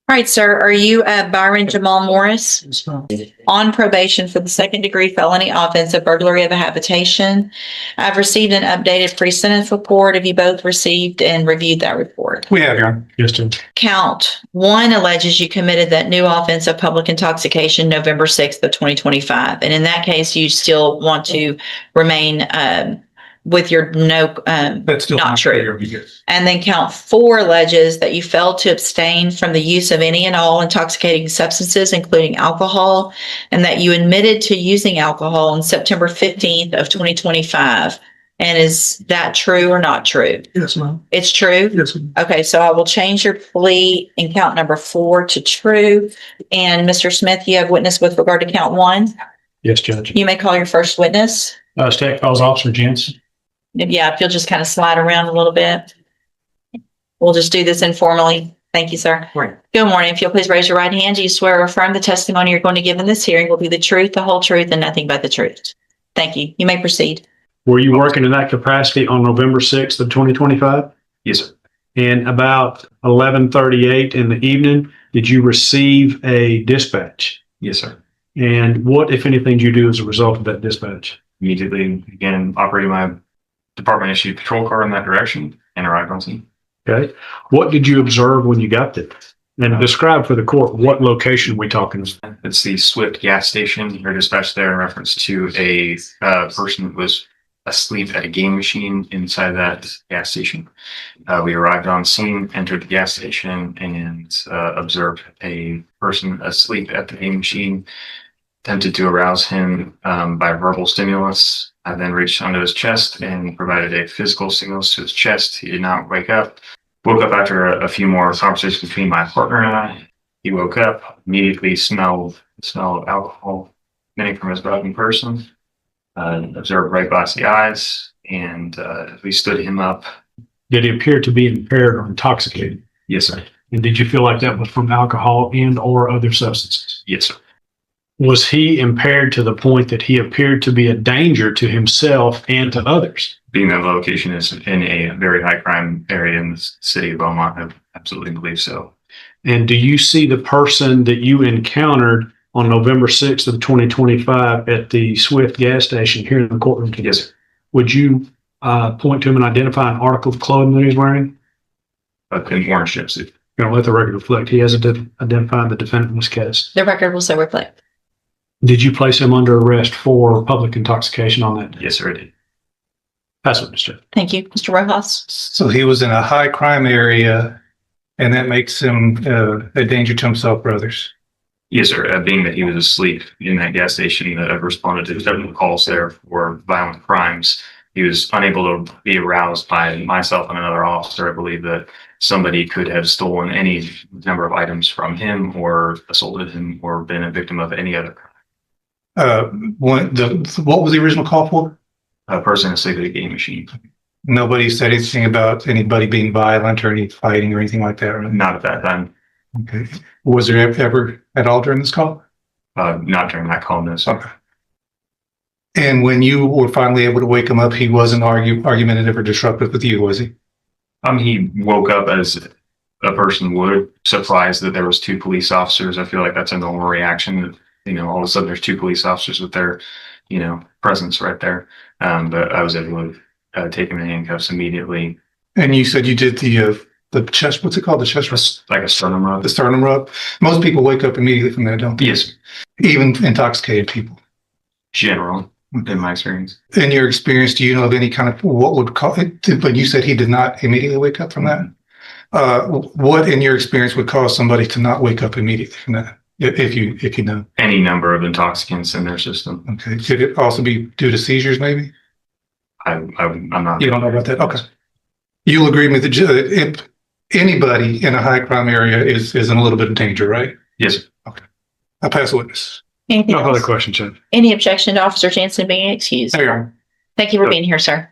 All right, sir. Are you Byron Jamal Morris? Yes, ma'am. On probation for the second-degree felony offense of burglary of a habitation. I've received an updated pre-sentence report. Have you both received and reviewed that report? We have, Your Honor. Yes, Judge. Count one alleges you committed that new offense of public intoxication November 6th of 2025. And in that case, you still want to remain with your That's still not true. clear, yes. And then count four alleges that you failed to abstain from the use of any and all intoxicating substances, including alcohol, and that you admitted to using alcohol on September 15th of 2025. And is that true or not true? Yes, ma'am. It's true? Yes, ma'am. Okay, so I will change your plea in count number 4 to true. And Mr. Smith, you have witness with regard to count 1. Yes, Judge. You may call your first witness. State Falls Officer Jensen. Yeah, if you'll just kind of slide around a little bit. We'll just do this informally. Thank you, sir. Right. Good morning. If you'll please raise your right hand. Do you swear or affirm the testimony you're going to give in this hearing will be the truth, the whole truth, and nothing but the truth? Thank you. You may proceed. Were you working in that capacity on November 6th of 2025? Yes, sir. And about 11:38 in the evening, did you receive a dispatch? Yes, sir. And what, if anything, did you do as a result of that dispatch? Immediately began operating my department issued patrol car in that direction and arrived on scene. Okay. What did you observe when you got there? And describe for the court what location we talking about. It's the Swift gas station. You're dispatched there in reference to a person that was asleep at a game machine inside that gas station. We arrived on scene, entered the gas station, and observed a person asleep at the game machine. Attempted to arouse him by verbal stimulus. I then reached onto his chest and provided a physical stimulus to his chest. He did not wake up. Woke up after a few more conversations between my partner and I. He woke up, immediately smelled the smell of alcohol emitting from his broken person. Observed bright glassy eyes, and we stood him up. Did he appear to be impaired or intoxicated? Yes, sir. And did you feel like that was from alcohol and or other substances? Yes, sir. Was he impaired to the point that he appeared to be a danger to himself and to others? Being that the location is in a very high crime area in the city of Beaumont, I absolutely believe so. And do you see the person that you encountered on November 6th of 2025 at the Swift gas station here in the courtroom today? Yes, sir. Would you point to him and identify an article of clothing that he's wearing? An orange jumpsuit. Going to let the record reflect. He hasn't identified the defendant in this case. The record will so reflect. Did you place him under arrest for public intoxication on that day? Yes, sir, I did. That's what Mr. Thank you. Mr. Rojas? So he was in a high crime area, and that makes him a danger to himself or others. Yes, sir. Being that he was asleep in that gas station, that I've responded to several calls there for violent crimes. He was unable to be aroused by myself and another officer. I believe that somebody could have stolen any number of items from him or assaulted him or been a victim of any other crime. What was the original call for? A person asleep at a game machine. Nobody said anything about anybody being violent or any fighting or anything like that, right? Not at that time. Okay. Was there ever at all during this call? Not during that call, no, sir. Okay. And when you were finally able to wake him up, he wasn't argumentative or disruptive with you, was he? He woke up as a person would, surprised that there was 2 police officers. I feel like that's a normal reaction. All of a sudden there's 2 police officers with their, presence right there. But I was able to take him in handcuffs immediately. And you said you did the chest, what's it called? The chest rub? Like a sternum rub. The sternum rub. Most people wake up immediately from that, don't they? Yes, Even intoxicated people. general, in my experience. In your experience, do you know of any kind of what would cause it? But you said he did not immediately wake up from that. What in your experience would cause somebody to not wake up immediately from that? If you know. Any number of intoxicants in their system. Okay. Could it also be due to seizures, maybe? I'm not. You don't know about that? Okay. You'll agree with if anybody in a high crime area is in a little bit of danger, right? Yes. Okay. I'll pass the witness. Anything No else? other questions, Judge. Any objection to Officer Jansen being excused? There you are. Thank you for being here, sir.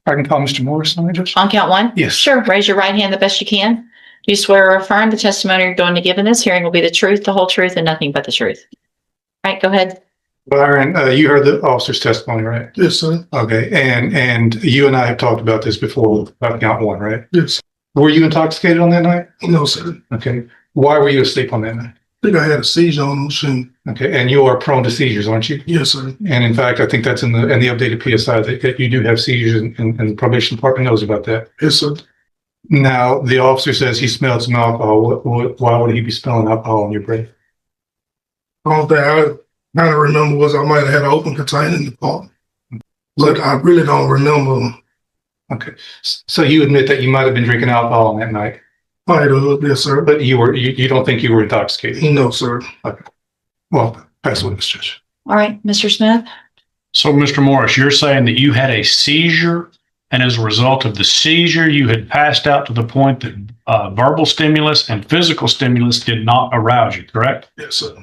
I can call Mr. Morris on that, Judge? On count 1? Yes. Sure. Raise your right hand the best you can. Do you swear or affirm the testimony you're going to give in this hearing will be the truth, the whole truth, and nothing but the truth? All right, go ahead. Byron, you heard the officer's testimony, right? Yes, sir. Okay. And you and I have talked about this before, about count 1, right? Yes. Were you intoxicated on that night? No, sir. Okay. Why were you asleep on that night? I think I had a seizure on the machine. Okay. And you are prone to seizures, aren't you? Yes, sir. And in fact, I think that's in the updated PSI that you do have seizures, and the probation department knows about that. Yes, sir. Now, the officer says he smelled some alcohol. Why would he be smelling alcohol on your breath? The only thing I kind of remember was I might have had an open container in the car. But I really don't remember. Okay. So you admit that you might have been drinking alcohol on that night, Might have, yes, sir. but you don't think you were intoxicated? No, sir. Well, pass the witness, Judge. All right, Mr. Smith? So, Mr. Morris, you're saying that you had a seizure, and as a result of the seizure, you had passed out to the point that verbal stimulus and physical stimulus did not arouse you, correct? Yes, sir.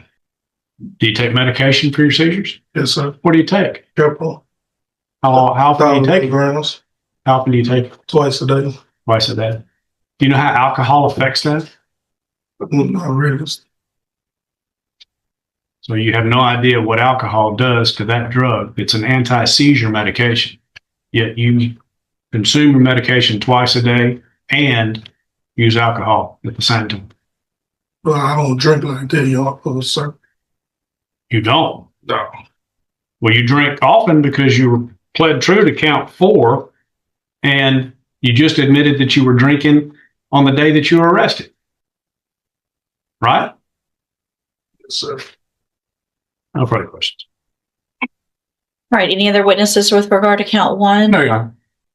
Do you take medication for your seizures? Yes, sir. What do you take? Careful. How often do you take it? Grams How often do you take it? twice a day. Twice a day. Do you know how alcohol affects that? Not really. So you have no idea what alcohol does to that drug. It's an anti-seizure medication. Yet you consume your medication twice a day and use alcohol at the same time. Well, I don't drink like that, sir. You don't. No. Well, you drink often because you pled true to count 4, and you just admitted that you were drinking on the day that you were arrested. Right? Yes, sir. No further questions. All right, any other witnesses with regard to count 1? No, Your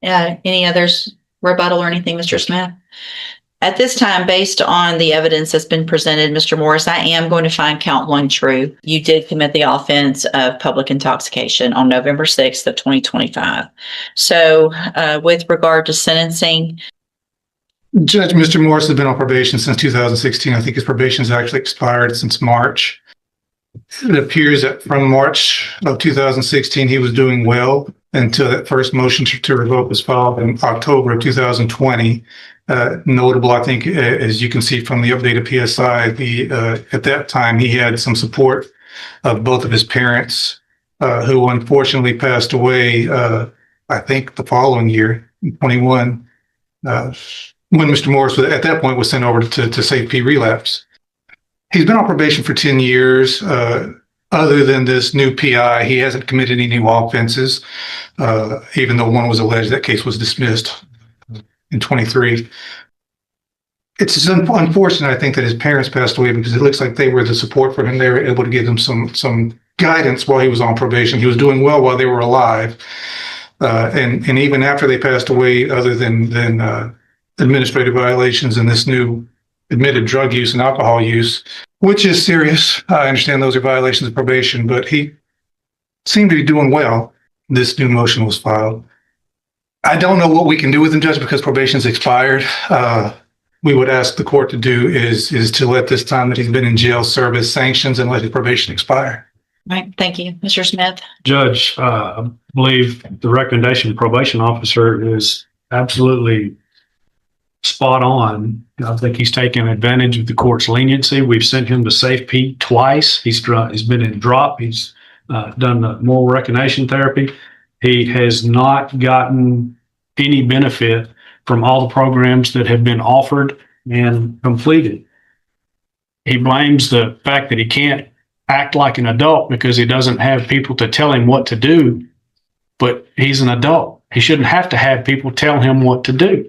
Honor. Any others rebuttal or anything, Mr. Smith? At this time, based on the evidence that's been presented, Mr. Morris, I am going to find count 1 true. You did commit the offense of public intoxication on November 6th of 2025. So with regard to sentencing, Judge, Mr. Morris has been on probation since 2016. I think his probation has actually expired since March. It appears that from March of 2016, he was doing well until that first motion to revoke was filed in October of 2020. Notable, I think, as you can see from the updated PSI, at that time, he had some support of both of his parents, who unfortunately passed away, I think the following year, 21, when Mr. Morris at that point was sent over to Safe P Relapse. He's been on probation for 10 years. Other than this new PI, he hasn't committed any new offenses, even though one was alleged. That case was dismissed in 23. It's unfortunate, I think, that his parents passed away because it looks like they were the support for him. They were able to give him some guidance while he was on probation. He was doing well while they were alive. And even after they passed away, other than administrative violations and this new admitted drug use and alcohol use, which is serious. I understand those are violations of probation, but he seemed to be doing well. This new motion was filed. I don't know what we can do with him, Judge, because probation's expired. We would ask the court to do is to let this time that he's been in jail serve as sanctions and let his probation expire. all right, thank you. Mr. Smith? Judge, I believe the recommendation of the probation officer is absolutely spot on. I think he's taken advantage of the court's leniency. We've sent him to Safe P twice. He's been in drop. He's done the moral recognition therapy. He has not gotten any benefit from all the programs that have been offered and completed. He blames the fact that he can't act like an adult because he doesn't have people to tell him what to do, but he's an adult. He shouldn't have to have people tell him what to do.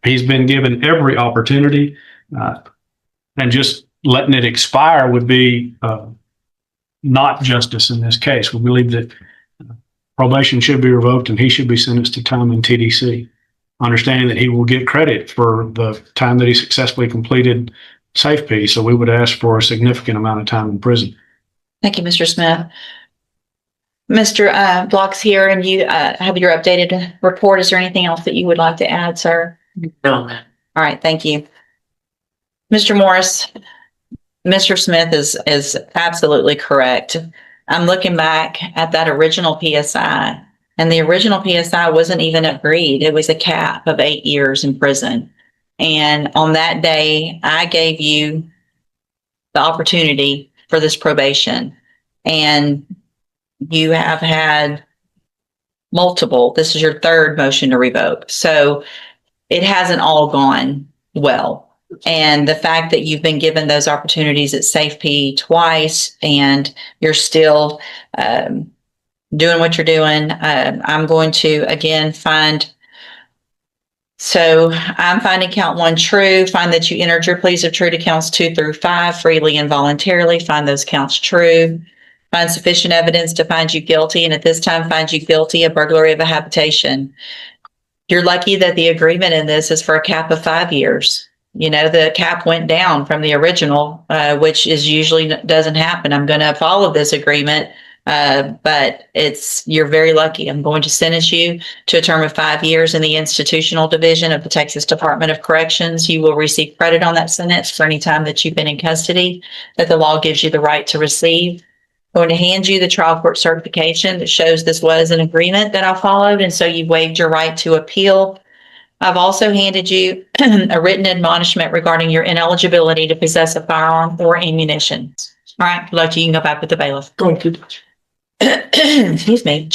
He's been given every opportunity, and just letting it expire would be not justice in this case. We believe that probation should be revoked and he should be sentenced to time in TDC, understanding that he will get credit for the time that he successfully completed Safe P. So we would ask for a significant amount of time in prison. Thank you, Mr. Smith. Mr. Block's here, and you have your updated report. Is there anything else that you would like to add, sir? No, ma'am. All right, thank you. Mr. Morris, Mr. Smith is absolutely correct. I'm looking back at that original PSI, and the original PSI wasn't even agreed. It was a cap of 8 years in prison. And on that day, I gave you the opportunity for this probation, and you have had multiple. This is your third motion to revoke. So it hasn't all gone well. And the fact that you've been given those opportunities at SafeP twice and you're still doing what you're doing, I'm going to again I'm finding count 1 true, find that you entered your pleas of true to counts 2 through 5 freely and voluntarily, find those counts true, find sufficient evidence to find you guilty, and at this time find you guilty of burglary of a habitation. You're lucky that the agreement in this is for a cap of 5 years. You know, the cap went down from the original, which is usually doesn't happen. I'm going to follow this agreement, but you're very lucky. I'm going to sentence you to a term of 5 years in the institutional division of the Texas Department of Corrections. You will receive credit on that sentence for any time that you've been in custody that the law gives you the right to receive. I'm going to hand you the trial court certification that shows this was an agreement that I followed, and so you waived your right to appeal. I've also handed you a written admonishment regarding your ineligibility to possess a firearm or ammunition. All right, good luck to you. You can go back with the bailiff. Thank you. Excuse me.